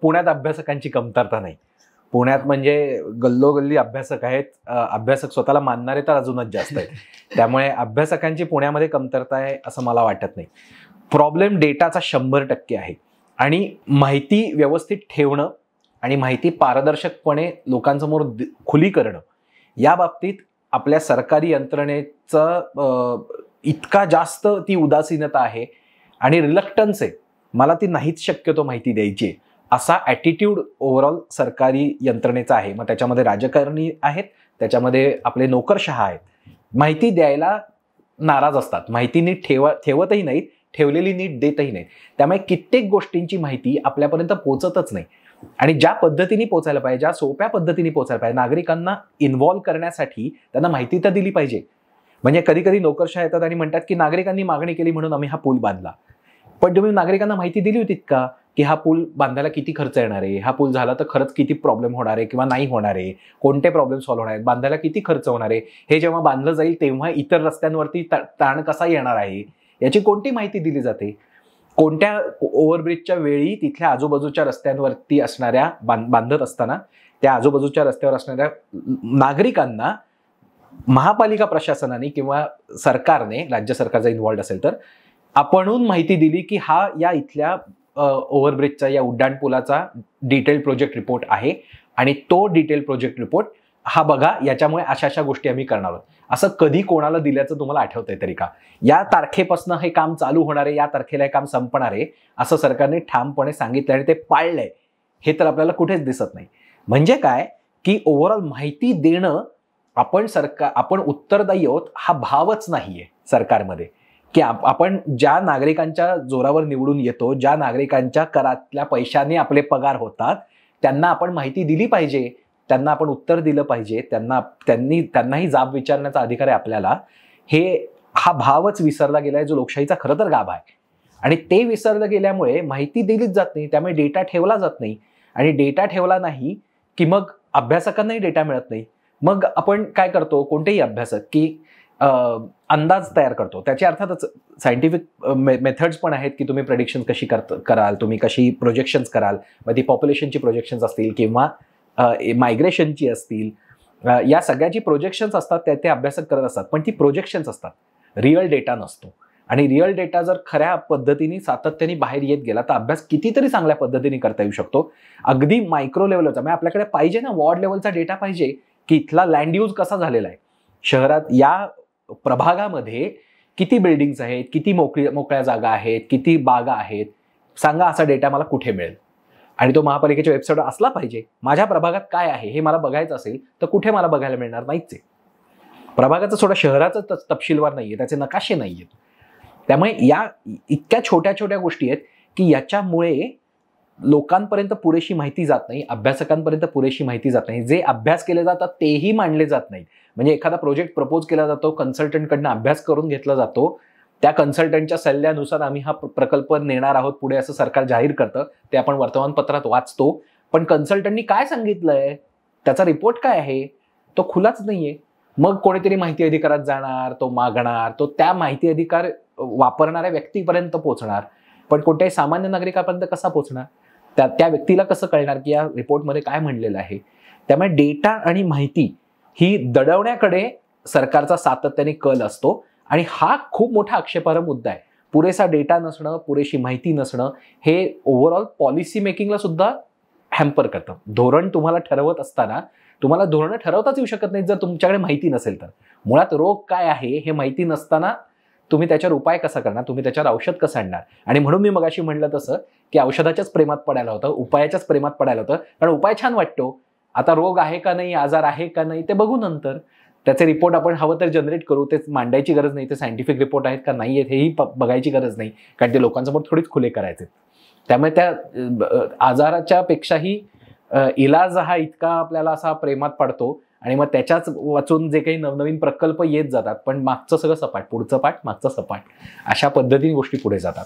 पुण्यात अभ्यासकांची कमतरता नाही. पुण्यात म्हणजे गल्लोगल्ली अभ्यासक आहेत. अभ्यासक स्वतःला मानणारे तर अजूनच जास्त आहेत. त्यामुळे अभ्यासकांची पुण्यामध्ये कमतरता आहे असं मला वाटत नाही. प्रॉब्लेम डेटाचा 100% आहे. आणि माहिती व्यवस्थित ठेवणं आणि माहिती पारदर्शकपणे लोकांसमोर खुली करणं, या बाबतीत आपल्या सरकारी यंत्रणेचं इतका जास्त ती उदासीनता आहे आणि रिलक्टन्स आहे, मला ती नाहीच शक्यतो माहिती द्यायची आहे, असा ॲटिट्यूड ओव्हरऑल सरकारी यंत्रणेचा आहे. मग त्याच्यामध्ये राजकारणी आहेत, त्याच्यामध्ये आपले नोकरशहा आहेत. माहिती द्यायला नाराज असतात, माहिती नीट ठेवतही नाहीत, ठेवलेली नीट देतही नाहीत. त्यामुळे कित्येक गोष्टींची माहिती आपल्यापर्यंत पोहोचतच नाही. आणि ज्या पद्धतीने पोहोचायला पाहिजे, ज्या सोप्या पद्धतीने पोहोचायला पाहिजे, नागरिकांना इन्व्हॉल्व करण्यासाठी त्यांना माहिती तर दिली पाहिजे. म्हणजे कधी कधी नोकरशहा येतात आणि म्हणतात की नागरिकांनी मागणी केली म्हणून आम्ही हा पूल बांधला. पण तुम्ही नागरिकांना माहिती दिली होती का की हा पूल बांधायला किती खर्च येणार आहे, हा पूल झाला तर खरंच किती प्रॉब्लेम होणार आहे किंवा नाही होणार आहे, कोणते प्रॉब्लेम सॉल्व्ह होणार आहेत, बांधायला किती खर्च होणार आहे, हे जेव्हा बांधलं जाईल तेव्हा इतर रस्त्यांवरती ताण कसा येणार आहे, याची कोणती माहिती दिली जाते? कोणत्या ओव्हरब्रिजच्या वेळी तिथल्या आजूबाजूच्या रस्त्यांवरती असणाऱ्या बांधत असताना त्या आजूबाजूच्या रस्त्यावर असणाऱ्या नागरिकांना महापालिका प्रशासनाने किंवा सरकारने, राज्य सरकार जर इन्व्हॉल्ड असेल तर, आपणहून माहिती दिली की हा या इथल्या ओव्हरब्रिजचा, या उड्डाणपुलाचा डिटेल प्रोजेक्ट रिपोर्ट आहे आणि तो डिटेल प्रोजेक्ट रिपोर्ट हा बघा, याच्यामुळे अशा अशा गोष्टी आम्ही करणार आहोत. असं कधी कोणाला दिल्याचं तुम्हाला आठवतंय तरी का? या तारखेपासून हे काम चालू होणार आहे, या तारखेला हे काम संपणार आहे, असं सरकारने ठामपणे सांगितलं आणि ते पाळलंय, हे तर आपल्याला कुठेच दिसत नाही. म्हणजे काय की ओव्हरऑल माहिती देणं, आपण उत्तरदायी आहोत हा भावच नाहीये सरकारमध्ये. की आपण ज्या नागरिकांच्या जोरावर निवडून येतो, ज्या नागरिकांच्या करातल्या पैशाने आपले पगार होतात, त्यांना आपण माहिती दिली पाहिजे, त्यांना आपण उत्तर दिलं पाहिजे, त्यांनाही जाब विचारण्याचा अधिकार आहे आपल्याला. हा भावच विसरला गेलाय, जो लोकशाहीचा खरं तर गाभा आहे. आणि ते विसरलं गेल्यामुळे माहिती दिलीच जात नाही, त्यामुळे डेटा ठेवला जात नाही. आणि डेटा ठेवला नाही की मग अभ्यासकांनाही डेटा मिळत नाही. मग आपण काय करतो, कोणतेही अभ्यासक की अंदाज तयार करतो. त्याची अर्थातच सायंटिफिक मेथड्स पण आहेत की तुम्ही प्रेडिक्शन कशी कराल, तुम्ही कशी प्रोजेक्शन्स कराल. मग ती पॉप्युलेशनची प्रोजेक्शन्स असतील किंवा मायग्रेशनची असतील, या सगळ्याची प्रोजेक्शन्स असतात, ते अभ्यासक करत असतात. पण ती प्रोजेक्शन्स असतात, रिअल डेटा नसतो. आणि रिअल डेटा जर खऱ्या पद्धतीने सातत्याने बाहेर येत गेला तर अभ्यास कितीतरी चांगल्या पद्धतीने करता येऊ शकतो. अगदी मायक्रो लेवलचा, म्हणजे आपल्याकडे पाहिजे ना वॉर्ड लेवलचा डेटा पाहिजे की इथला लँड यूज कसा झालेला आहे, शहरात या प्रभागामध्ये किती बिल्डिंग्स आहेत, किती मोकळ्या जागा आहेत, किती बागा आहेत, सांगा असा डेटा मला कुठे मिळेल? आणि तो महापालिकेच्या वेबसाईटवर असला पाहिजे. माझ्या प्रभागात काय आहे हे मला बघायचं असेल तर कुठे मला बघायला मिळणार? नाहीच आहे. प्रभागाचं सोडा, शहराचं तपशीलवार नाहीये, त्याचे नकाशे नाहीयेत. त्यामुळे या इतक्या छोट्या छोट्या गोष्टी आहेत की याच्यामुळे लोकांपर्यंत पुरेशी माहिती जात नाही, अभ्यासकांपर्यंत पुरेशी माहिती जात नाही. जे अभ्यास केले जातात तेही मांडले जात नाहीत. म्हणजे एखादा प्रोजेक्ट प्रपोज केला जातो, कन्सल्टंटकडनं अभ्यास करून घेतला जातो, त्या कन्सल्टंटच्या सल्ल्यानुसार आम्ही हा प्रकल्प नेणार आहोत पुढे असं सरकार जाहीर करतं, ते आपण वर्तमानपत्रात वाचतो. पण कन्सल्टंटनी काय सांगितलंय, त्याचा रिपोर्ट काय आहे, तो खुलाच नाहीये. मग कोणीतरी माहिती अधिकारात जाणार, तो मागणार, तो त्या माहिती अधिकार वापरणाऱ्या व्यक्तीपर्यंत पोहोचणार, पण कोणत्याही सामान्य नागरिकापर्यंत कसा पोहोचणार? त्या व्यक्तीला कसं कळणार की या रिपोर्टमध्ये काय म्हणलेलं आहे? त्यामुळे डेटा आणि माहिती ही दडवण्याकडे सरकारचा सातत्याने कल असतो आणि हा खूप मोठा आक्षेपार्ह मुद्दा आहे. पुरेसा डेटा नसणं, पुरेशी माहिती नसणं हे ओव्हरऑल पॉलिसी मेकिंगला सुद्धा हॅम्पर करतं. धोरण तुम्हाला ठरवत असताना तुम्हाला धोरणं ठरवताच येऊ शकत नाही जर तुमच्याकडे माहिती नसेल तर. मुळात रोग काय आहे हे माहिती नसताना तुम्ही त्याच्यावर उपाय कसा करणार, तुम्ही त्याच्यावर औषध कसं आणणार? आणि म्हणून मी मगाशी म्हणलं तसं की औषधाच्याच प्रेमात पडायला होतं, उपायाच्याच प्रेमात पडायला होतं. कारण उपाय छान वाटतो, आता रोग आहे का नाही, आजार आहे का नाही ते बघू नंतर. त्याचे रिपोर्ट आपण हवं तर जनरेट करू, ते मांडायची गरज नाही, ते सायंटिफिक रिपोर्ट आहेत का नाही आहेत हेही बघायची गरज नाही, कारण ते लोकांसमोर थोडीच खुले करायचे. त्यामुळे त्या आजाराच्या पेक्षाही इलाज हा इतका आपल्याला असा प्रेमात पडतो आणि मग त्याच्याच वाचून जे काही नवनवीन प्रकल्प येत जातात, पण मागचं सगळं सपाट, पुढचं पाठ मागचं सपाट, अशा पद्धतीने गोष्टी पुढे जातात.